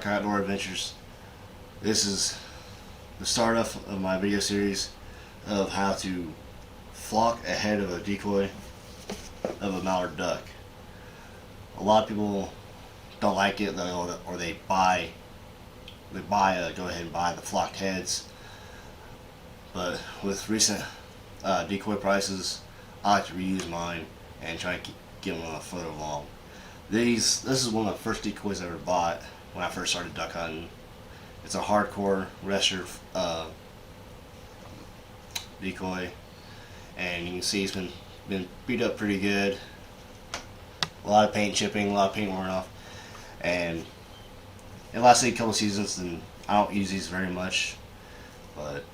Dark Outdoor Adventures. This is the start of my video series of how to flock ahead of a decoy of a mallard duck. A lot of people don't like it, or they go ahead and buy the flocked heads. But with recent decoy prices, I like to reuse mine and try to get them further along. This is one of the first decoys I ever bought when I first started duck hunting. It's a hardcore resher decoy, and you can see it's been beat up pretty good. A lot of paint chipping, a lot of paint worn off, and it lasted a couple seasons. And I don't use these very much, but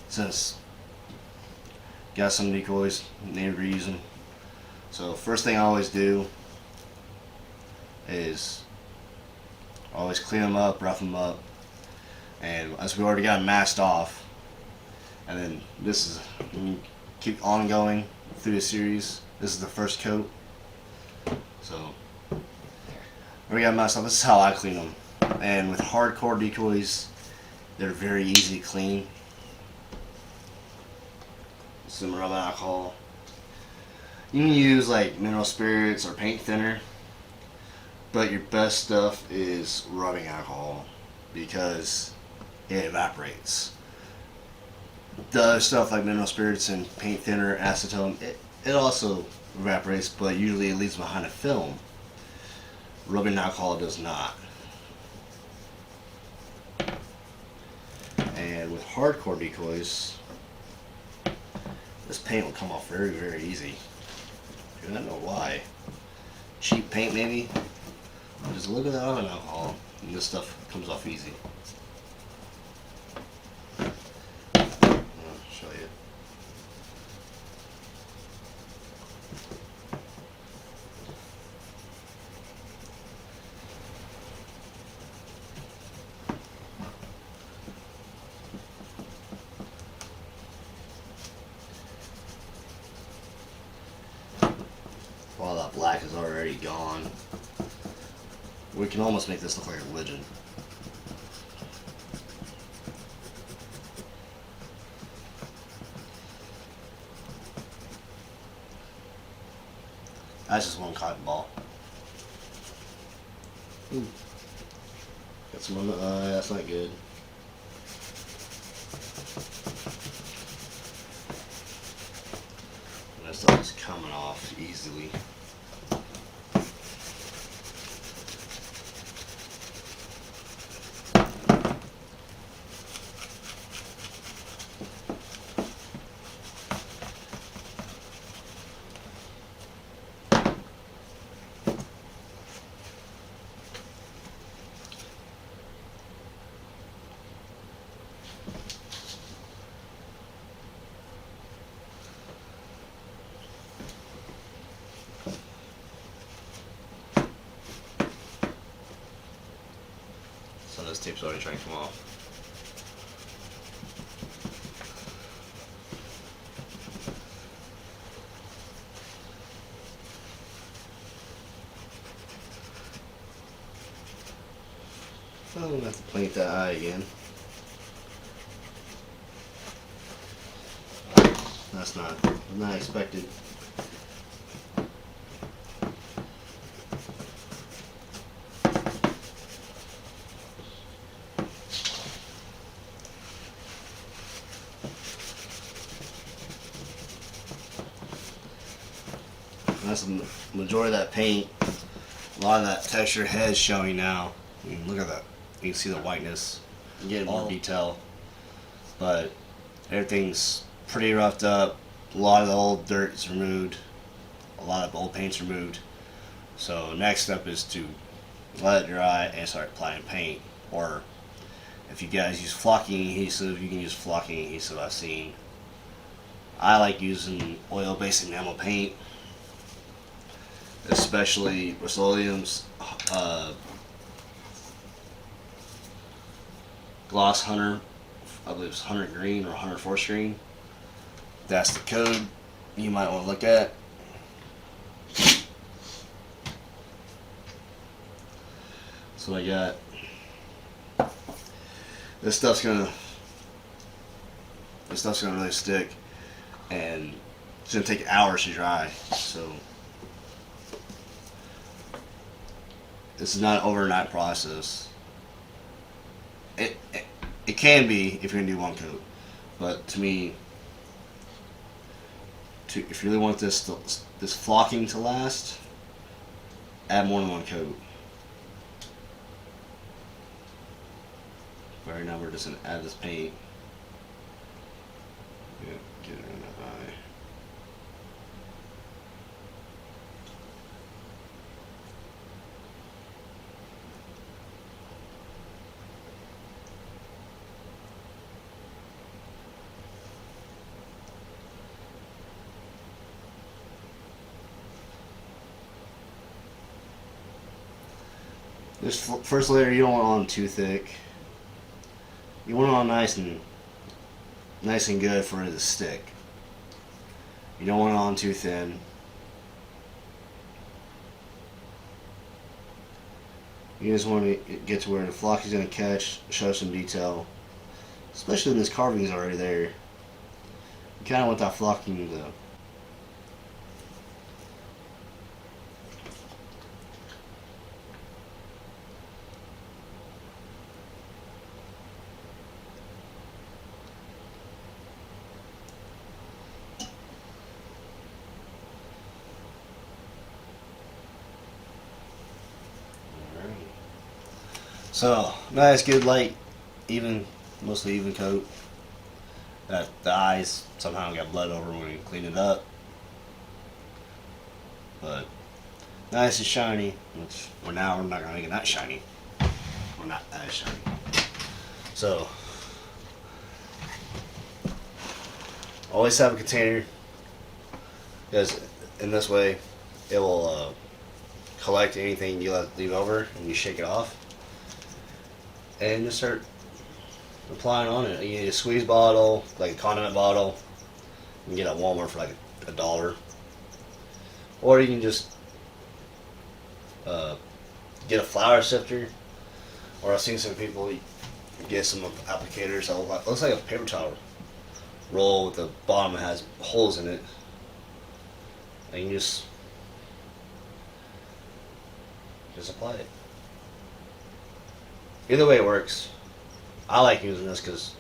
since got some decoys, need to reuse them. So first thing I always do is always clean them up, rough them up, and as we already got them masked off, and then this is, when you keep ongoing through the series, this is the first coat. So we got them masked off. This is how I clean them. And with hardcore decoys, they're very easy to clean. Some rubbing alcohol. You can use like mineral spirits or paint thinner, but your best stuff is rubbing alcohol because it evaporates. The other stuff like mineral spirits and paint thinner, acetone, it also evaporates, but usually it leaves behind a film. Rubbing alcohol does not. And with hardcore decoys, this paint will come off very, very easy. I don't know why. Cheap paint maybe? Just a little bit of rubbing alcohol and this stuff comes off easy. I'll show you. While that black is already gone, we can almost make this look like a religion. That's just one cotton ball. Ooh. Got some on the eye, that's not good. And that stuff is coming off easily. So this tape's already trying to come off. So I'm going to have to paint that eye again. That's not expected. That's the majority of that paint. A lot of that texture head showing now. I mean, look at that. You can see the whiteness. You get more detail. But everything's pretty roughed up. A lot of the old dirt is removed. A lot of the old paint's removed. So next step is to let it dry and start applying paint. Or if you guys use flocking adhesive, you can use flocking adhesive. I've seen. I like using oil-based enamel paint, especially Rust-Oleum's Gloss Hunter. I believe it's Hunter Green or Hunter Force Green. That's the code you might want to look at. So I got this stuff's gonna really stick, and it's gonna take hours to dry. So this is not an overnight process. It can be if you're gonna do one coat, but to me, if you really want this flocking to last, add more than one coat. Right now we're just gonna add this paint. Yeah, get it in the eye. This first layer you don't want on too thick. You want it on nice and good for it to stick. You don't want it on too thin. You just want to get to where the flock is going to catch, show some detail. Especially when this carving is already there. You kind of want that flocking to So, nice, good, light, even, mostly even coat. The eyes somehow got blood over when we cleaned it up. But, nice and shiny, which we're not going to make it that shiny. We're not that shiny. So, always have a container, because in this way, it will collect anything you leave over and you shake it off. And just start applying on it. You need a squeeze bottle, like a condiment bottle. You can get at Walmart for like $1. Or you can just get a flour sifter. Or I've seen some people get some applicators that looks like a paper towel roll with the bottom that has holes in it. And you just apply it. Either way it works. I like using this because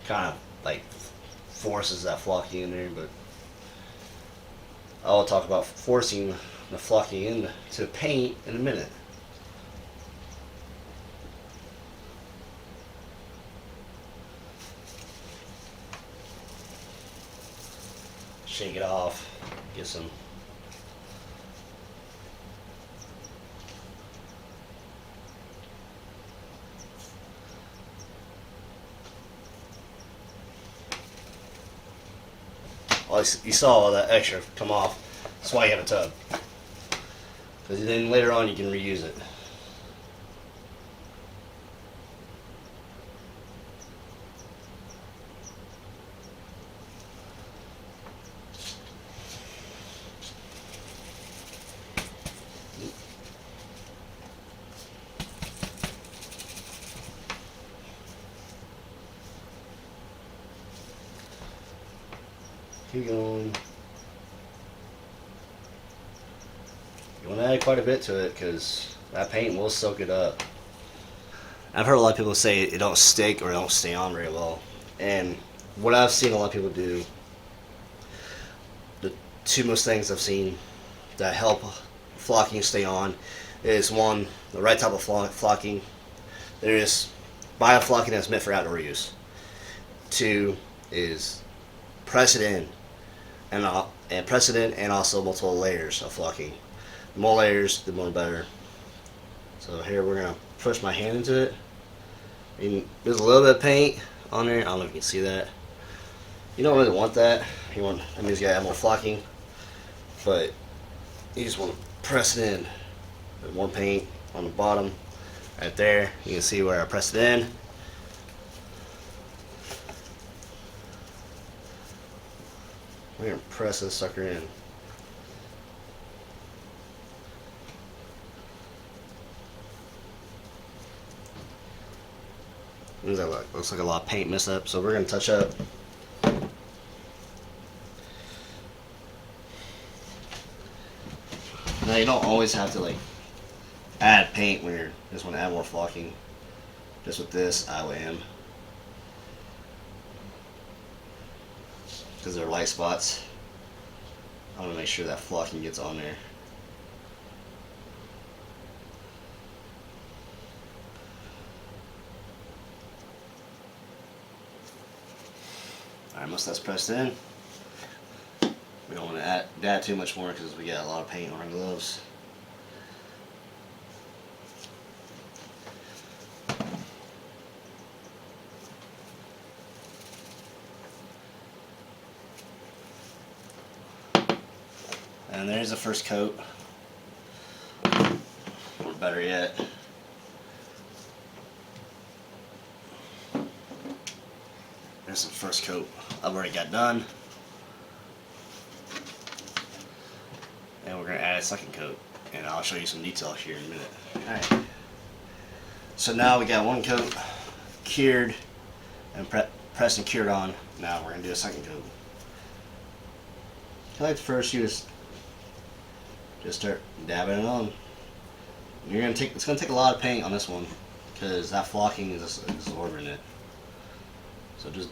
it kind of like forces that flocking in there, but I'll talk about forcing the flocking into paint in a minute. Shake it off, get some well, you saw all that extra come off. That's why you have a tub. Because then later on you can reuse it. Keep going. You want to add quite a bit to it because that paint will soak it up. I've heard a lot of people say it don't stick or it don't stay on very well. And what I've seen a lot of people do, the two most things I've seen that help flocking stay on is one, the right type of flocking. There is buy a flocking that's meant for outdoor use. Two is press it in. And press it in, and also multiple layers of flocking. The more layers, the more better. So here we're gonna push my hand into it. And there's a little bit of paint on there. I don't know if you can see that. You don't really want that. That means you gotta add more flocking. But you just want to press it in. There's more paint on the bottom, right there. You can see where I pressed it in. We're going to press this sucker in. Looks like a lot of paint messed up, so we're gonna touch up. Now you don't always have to like add paint when you just want to add more flocking. Just with this, I am, because they're light spots. I want to make sure that flocking gets on there. Alright, most that's pressed in. We don't want to add too much more because we got a lot of paint on our gloves. And there's the first coat. Or better yet, there's the first coat I've already got done. And we're going to add a second coat. And I'll show you some detail here in a minute. Alright. So now we got one coat cured and pressed and cured on. Now we're going to do a second coat. I like first you just start dabbing it on. It's gonna take a lot of paint on this one because that flocking is absorbing it. So just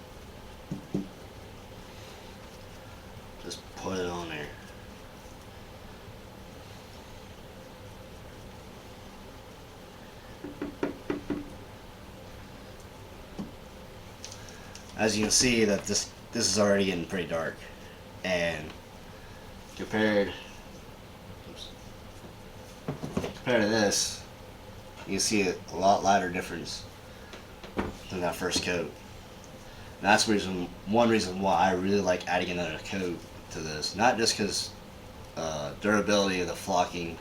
put it on there. As you can see, that this is already getting pretty dark, and compared to this, you can see a lot lighter difference than that first coat. And that's one reason why I really like adding another coat to this. Not just because durability of the flocking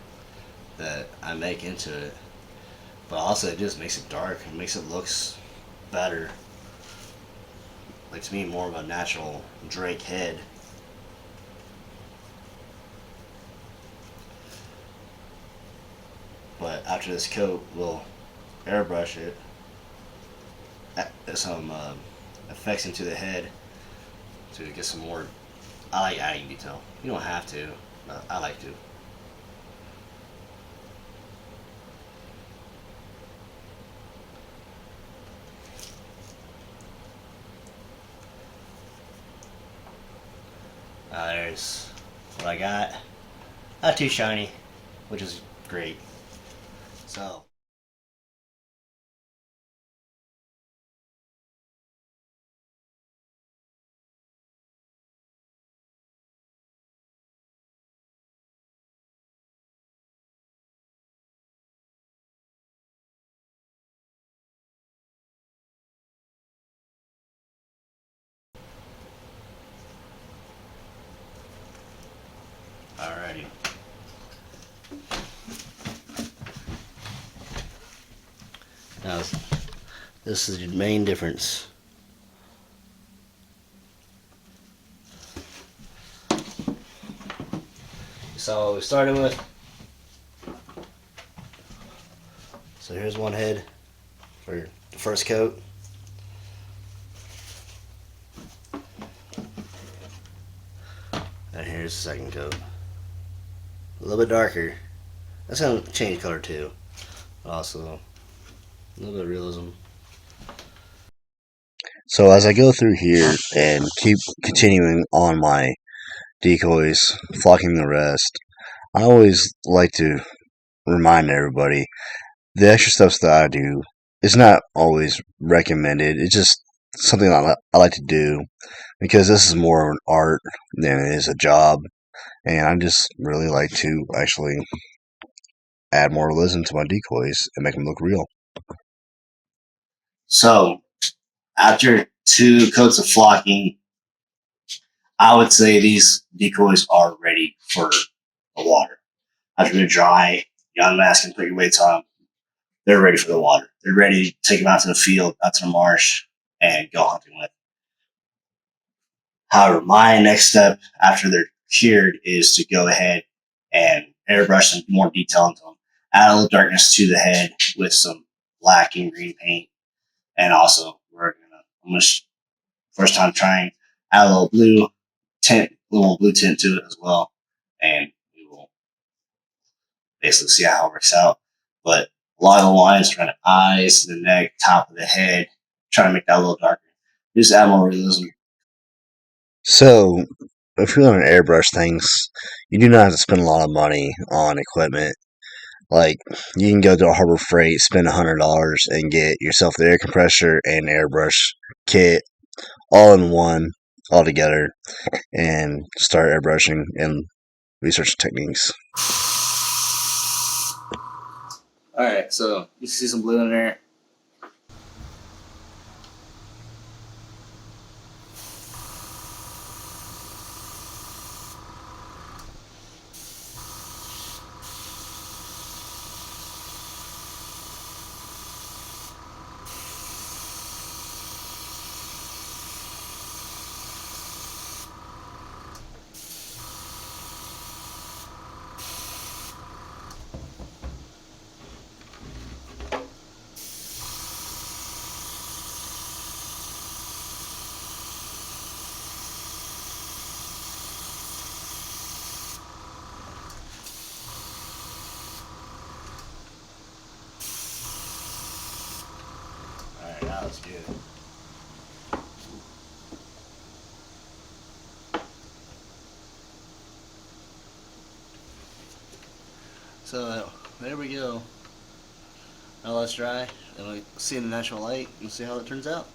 that I make into it, but also it just makes it dark. It makes it looks better. Like, to me, more of a natural drake head. But after this coat, we'll airbrush it, add some effects into the head to get some more. I like adding detail. You don't have to, but I like to. There's what I got. Not too shiny, which is great. So, alrighty. Now, this is the main difference. So we started with. So here's one head for the first coat. And here's the second coat. A little bit darker. That's gonna change color too. Also, a little bit of realism. So as I go through here and keep continuing on my decoys, flocking the rest, I always like to remind everybody the extra steps that I do is not always recommended. It's just something I like to do because this is more of an art than it is a job, and I just really like to actually add more realism to my decoys and make them look real. So, after 2 coats of flocking, I would say these decoys are ready for the water. After they're dry, you unmask and put your weights on them, they're ready for the water. They're ready to take them out to the field, out to the marsh, and go hunting with. However, my next step after they're cured is to go ahead and airbrush some more detail into them. Add a little darkness to the head with some black and green paint, And also, I'm gonna first time trying, add a little blue tint to it as well, and we will basically see how it works out. But a lot of the lines around the eyes, the neck, top of the head, trying to make that a little darker. Just add more realism. So, if you're going to airbrush things, you do not have to spend a lot of money on equipment. Like, you can go to a Harbor Freight, spend $100, and get yourself the air compressor and airbrush kit all in one, all together, and start airbrushing and research techniques. All right, so you see some blue in there. All right, that was good. So there we go. Now let's dry and see in the natural light and see how it turns out.